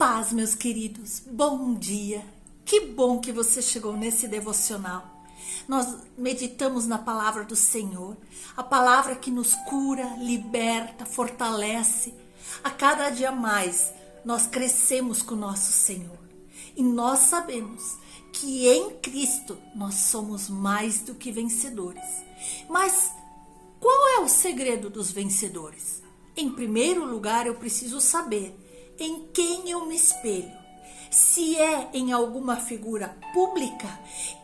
paz, meus queridos. Bom dia. Que bom que você chegou nesse devocional. Nós meditamos na palavra do Senhor, a palavra que nos cura, liberta, fortalece. A cada dia mais nós crescemos com o nosso Senhor. E nós sabemos que em Cristo nós somos mais do que vencedores. Mas qual é o segredo dos vencedores? Em primeiro lugar, eu preciso saber em quem eu me espelho. Se é em alguma figura pública,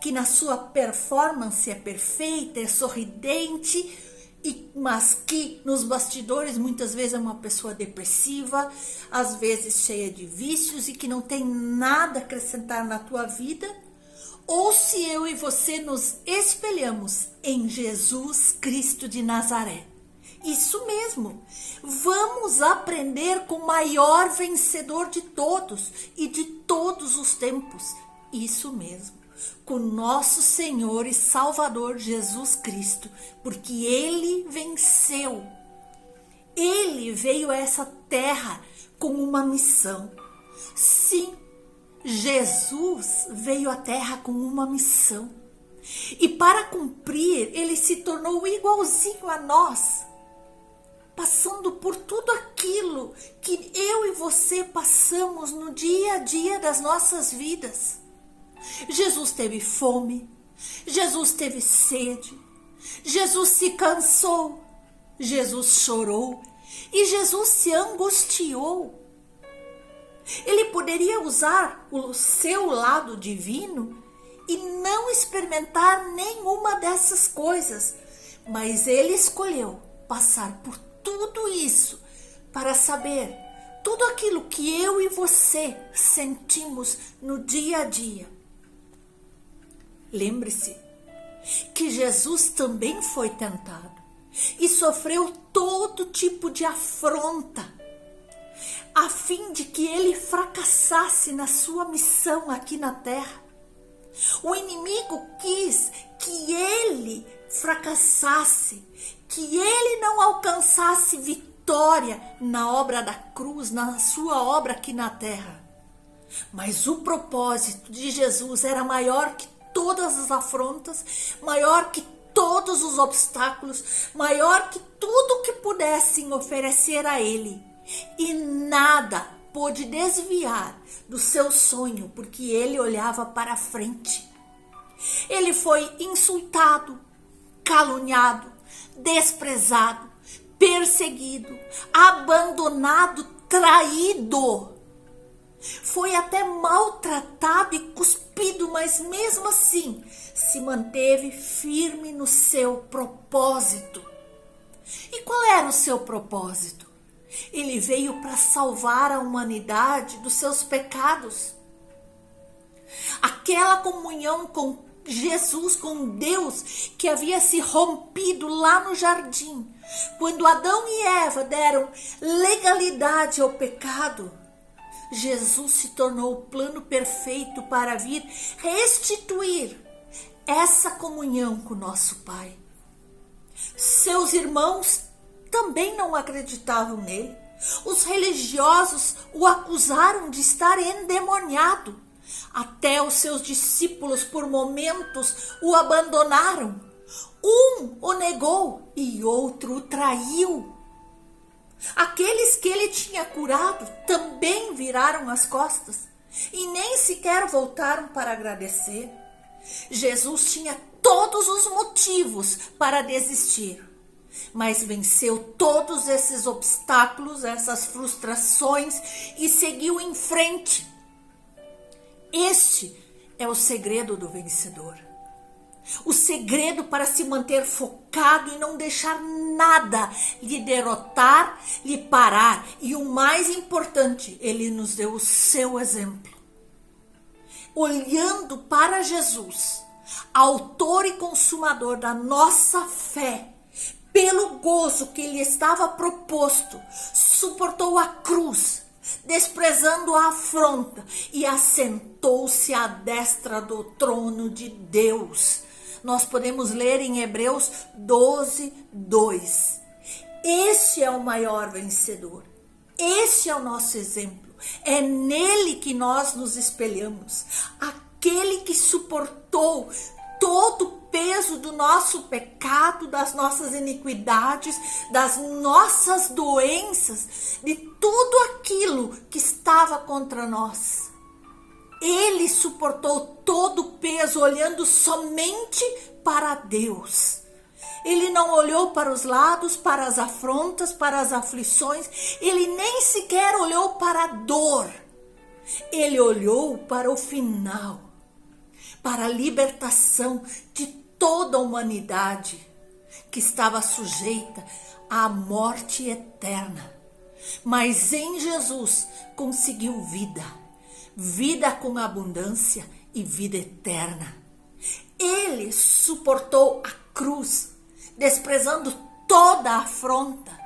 que na sua performance é perfeita, é sorridente, mas que nos bastidores muitas vezes é uma pessoa depressiva, às vezes cheia de vícios e que não tem nada a acrescentar na tua vida, ou se eu e você nos espelhamos em Jesus Cristo de Nazaré. Isso mesmo, vamos aprender com o maior vencedor de todos e de todos os tempos. Isso mesmo, com nosso Senhor e Salvador Jesus Cristo, porque Ele venceu. Ele veio a essa terra com uma missão. Sim, Jesus veio à terra com uma missão. E para cumprir, Ele se tornou igualzinho a nós, passando por tudo aquilo que eu e você passamos no dia a dia das nossas vidas. Jesus teve fome, Jesus teve sede, Jesus se cansou, Jesus chorou e Jesus se angustiou. Ele poderia usar o seu lado divino e não experimentar nenhuma dessas coisas, mas ele escolheu passar por tudo isso para saber tudo aquilo que eu e você sentimos no dia a dia. Lembre-se que Jesus também foi tentado e sofreu todo tipo de afronta, a fim de que ele fracassasse na sua missão aqui na terra. O inimigo quis que ele fracassasse, que ele não alcançasse vitória na obra da cruz, na sua obra aqui na terra. Mas o propósito de Jesus era maior que todas as afrontas, maior que todos os obstáculos, maior que tudo que pudessem oferecer a ele. E nada pôde desviar do seu sonho, porque ele olhava para frente. Ele foi insultado, caluniado, desprezado, perseguido, abandonado, traído. Foi até maltratado e cuspido, mas mesmo assim se manteve firme no seu propósito. E qual era o seu propósito? Ele veio para salvar a humanidade dos seus pecados. Aquela comunhão com Jesus, com Deus, que havia se rompido lá no jardim, quando Adão e Eva deram legalidade ao pecado, Jesus se tornou o plano perfeito para vir restituir essa comunhão com nosso Pai. Seus irmãos também não acreditavam nele. Os religiosos o acusaram de estar endemoniado. Até os seus discípulos, por momentos, o abandonaram. Um o negou e outro o traiu. Aqueles que ele tinha curado também viraram as costas e nem sequer voltaram para agradecer. Jesus tinha todos os motivos para desistir, mas venceu todos esses obstáculos, essas frustrações e seguiu em frente. Este é o segredo do vencedor. O segredo para se manter focado e não deixar nada lhe derrotar, lhe parar. E o mais importante, ele nos deu o seu exemplo. Olhando para Jesus, autor e consumador da nossa fé, pelo gozo que lhe estava proposto, suportou a cruz, desprezando a afronta, e assentou-se à destra do trono de Deus. Nós podemos ler em Hebreus 12, 2. Este é o maior vencedor. Este é o nosso exemplo. É nele que nós nos espelhamos. Aquele que suportou todo o peso do nosso pecado, das nossas iniquidades, das nossas doenças, de tudo aquilo que estava contra nós. Ele suportou todo o peso olhando somente para Deus. Ele não olhou para os lados, para as afrontas, para as aflições. Ele nem sequer olhou para a dor. Ele olhou para o final, para a libertação de toda a humanidade que estava sujeita à morte eterna. Mas em Jesus conseguiu vida, vida com abundância e vida eterna. Ele suportou a cruz, desprezando toda a afronta.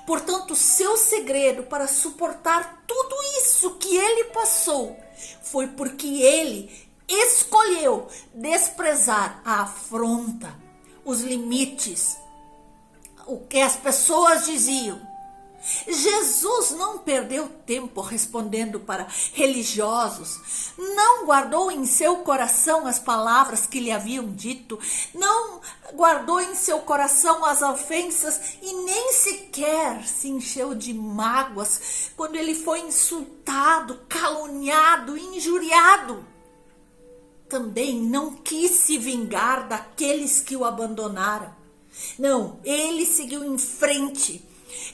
Portanto, o seu segredo para suportar tudo isso que ele passou foi porque ele escolheu desprezar a afronta, os limites, o que as pessoas diziam. Jesus não perdeu tempo respondendo para religiosos, não guardou em seu coração as palavras que lhe haviam dito, não guardou em seu coração as ofensas e nem sequer se encheu de mágoas quando ele foi insultado, caluniado, injuriado. Também não quis se vingar daqueles que o abandonaram. Não, ele seguiu em frente.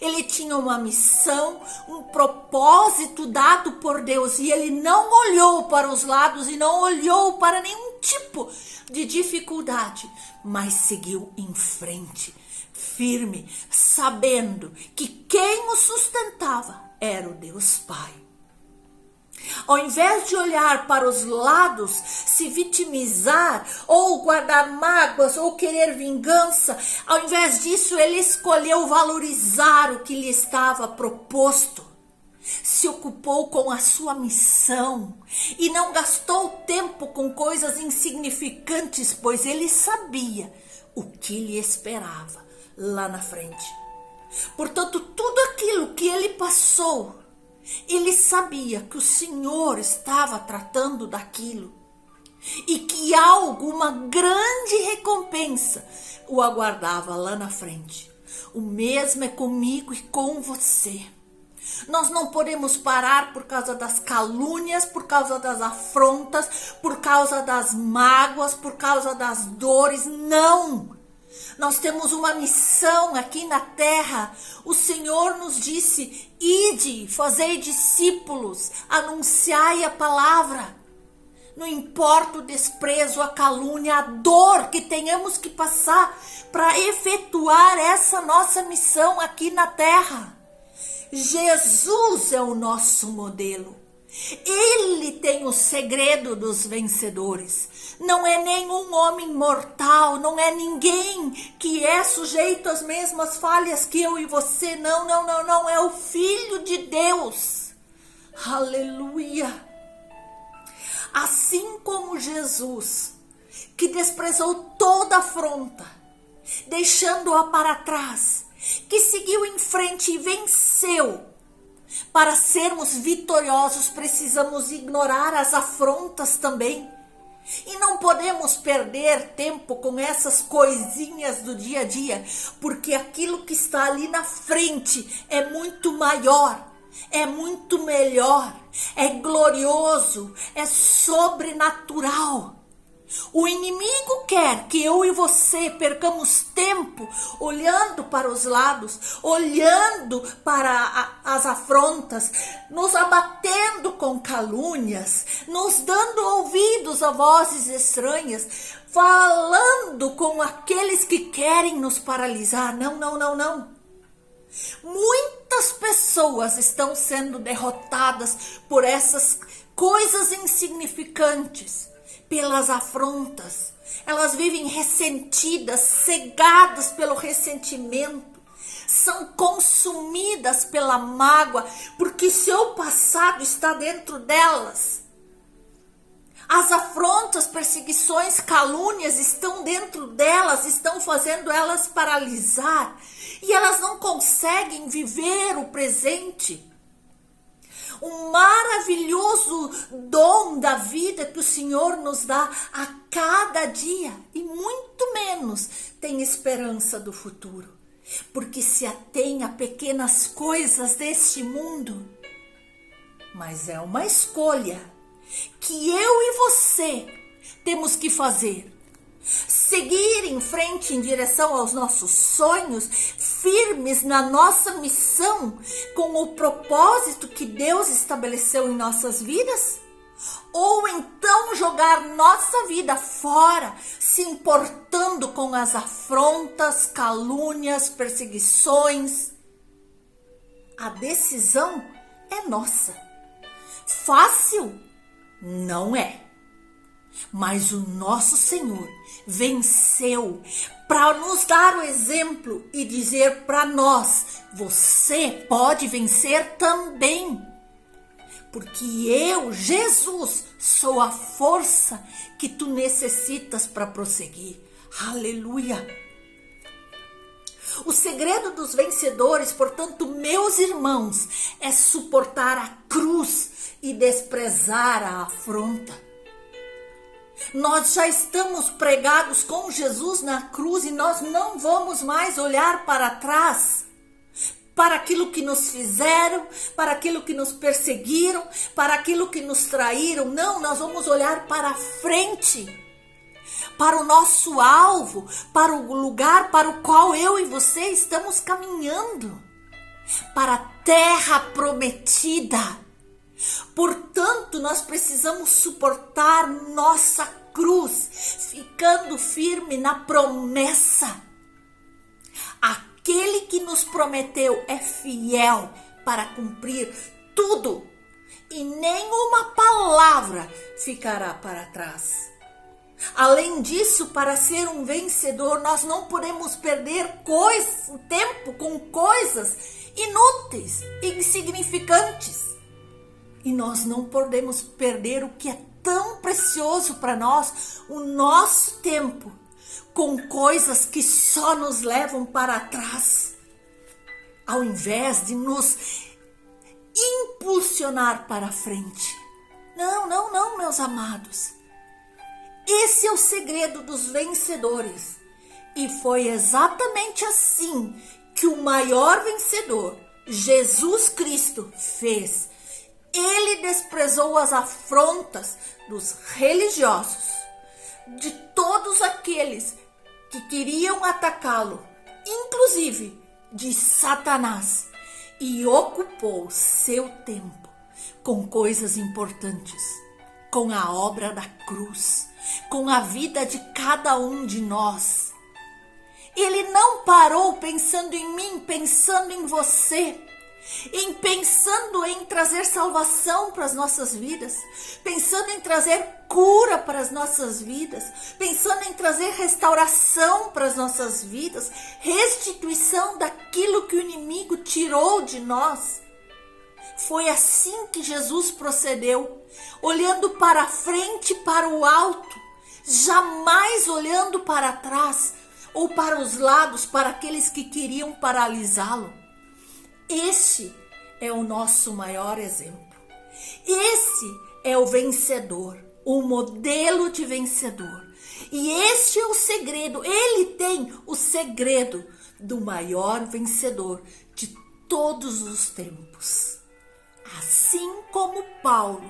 Ele tinha uma missão, um propósito dado por Deus e ele não olhou para os lados e não olhou para nenhum tipo de dificuldade, mas seguiu em frente, firme, sabendo que quem o sustentava era o Deus Pai. Ao invés de olhar para os lados, se vitimizar, ou guardar mágoas, ou querer vingança, ao invés disso, ele escolheu valorizar o que lhe estava proposto. Se ocupou com a sua missão e não gastou tempo com coisas insignificantes, pois ele sabia o que lhe esperava lá na frente. Portanto, tudo aquilo que ele passou, ele sabia que o Senhor estava tratando daquilo e que algo, uma grande recompensa o aguardava lá na frente. O mesmo é comigo e com você. Nós não podemos parar por causa das calúnias, por causa das afrontas, por causa das mágoas, por causa das dores. Não! Nós temos uma missão aqui na terra. O Senhor nos disse: ide, fazei discípulos, anunciai a palavra. Não importa o desprezo, a calúnia, a dor que tenhamos que passar para efetuar essa nossa missão aqui na terra. Jesus é o nosso modelo. Ele tem o segredo dos vencedores. Não é nenhum homem mortal, não é ninguém que é sujeito às mesmas falhas que eu e você. Não, não, não, não. É o Filho de Deus. Aleluia. Assim como Jesus, que desprezou toda afronta, deixando-a para trás, que seguiu em frente e venceu. Para sermos vitoriosos, precisamos ignorar as afrontas também. E não podemos perder tempo com essas coisinhas do dia a dia, porque aquilo que está ali na frente é muito maior, é muito melhor, é glorioso, é sobrenatural. O inimigo quer que eu e você percamos tempo olhando para os lados, olhando para as afrontas, nos abatendo com calúnias, nos dando ouvidos a vozes estranhas, falando com aqueles que querem nos paralisar. Não, não, não, não. Muitas pessoas estão sendo derrotadas por essas coisas insignificantes, pelas afrontas. Elas vivem ressentidas, cegadas pelo ressentimento, são consumidas pela mágoa, porque seu passado está dentro delas. As afrontas, perseguições, calúnias estão dentro delas, estão fazendo elas paralisar, e elas não conseguem viver o presente. O o maravilhoso dom da vida que o Senhor nos dá a cada dia e muito menos tem esperança do futuro, porque se atém a pequenas coisas deste mundo. Mas é uma escolha que eu e você temos que fazer. Seguir em frente em direção aos nossos sonhos, firmes na nossa missão, com o propósito que Deus estabeleceu em nossas vidas? Ou então jogar nossa vida fora, se importando com as afrontas, calúnias, perseguições? A decisão é nossa. Fácil? Não é. Mas o nosso Senhor venceu para nos dar o exemplo e dizer para nós: você pode vencer também. Porque eu, Jesus, sou a força que tu necessitas para prosseguir. Aleluia! O segredo dos vencedores, portanto, meus irmãos, é suportar a cruz e desprezar a afronta. Nós já estamos pregados com Jesus na cruz e nós não vamos mais olhar para trás, para aquilo que nos fizeram, para aquilo que nos perseguiram, para aquilo que nos traíram. Não, nós vamos olhar para frente, para o nosso alvo, para o lugar para o qual eu e você estamos caminhando, para a terra prometida. Portanto, nós precisamos suportar nossa cruz, ficando firme na promessa. Aquele que nos prometeu é fiel para cumprir tudo, e nenhuma palavra ficará para trás. Além disso, para ser um vencedor, nós não podemos perder tempo com coisas inúteis, insignificantes. E nós não podemos perder o que é tão precioso para nós, o nosso tempo, com coisas que só nos levam para trás, ao invés de nos impulsionar para frente. Não, meus amados. Esse é o segredo dos vencedores. E foi exatamente assim que o maior vencedor, Jesus Cristo, fez. Ele desprezou as afrontas dos religiosos, de todos aqueles que queriam atacá-lo, inclusive de Satanás, e ocupou seu tempo com coisas importantes, com a obra da cruz, com a vida de cada um de nós. Ele não parou pensando em mim, pensando em você, pensando em trazer salvação para as nossas vidas, pensando em trazer cura para as nossas vidas, pensando em trazer restauração para as nossas vidas, restituição daquilo que o inimigo tirou de nós. Foi assim que Jesus procedeu, olhando para frente, para o alto, jamais olhando para trás ou para os lados, para aqueles que queriam paralisá-lo. Este é o nosso maior exemplo. Esse é o vencedor, o modelo de vencedor. E este é o segredo, ele tem o segredo do maior vencedor de todos os tempos. Assim como Paulo,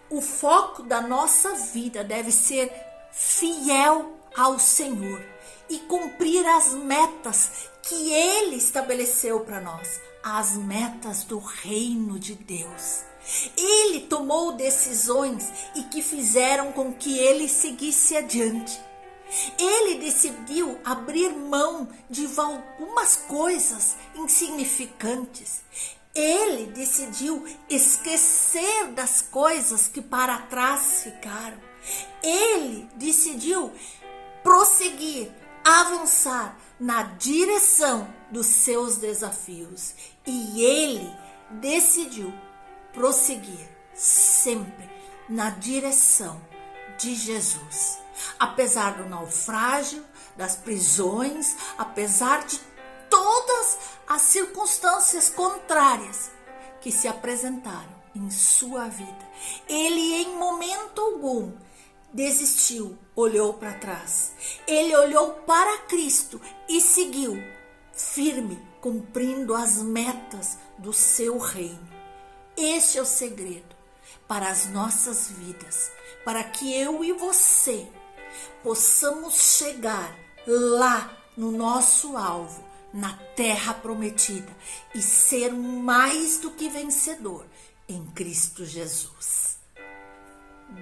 o foco da nossa vida deve ser fiel ao Senhor e cumprir as metas que Ele estabeleceu para nós, as metas do reino de Deus. Ele tomou decisões e que fizeram com que ele seguisse adiante. Ele decidiu abrir mão de algumas coisas insignificantes. Ele decidiu esquecer das coisas que para trás ficaram. Ele decidiu prosseguir, avançar na direção dos seus desafios. E ele decidiu prosseguir sempre na direção de Jesus. Apesar do naufrágio, das prisões, apesar de todas as circunstâncias contrárias que se apresentaram, em sua vida. Ele em momento algum desistiu, olhou para trás. Ele olhou para Cristo e seguiu firme, cumprindo as metas do seu reino. Este é o segredo para as nossas vidas, para que eu e você possamos chegar lá no nosso alvo, na terra prometida, e ser mais do que vencedor em Cristo Jesus.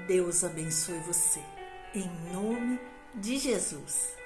Deus abençoe você, em nome de Jesus.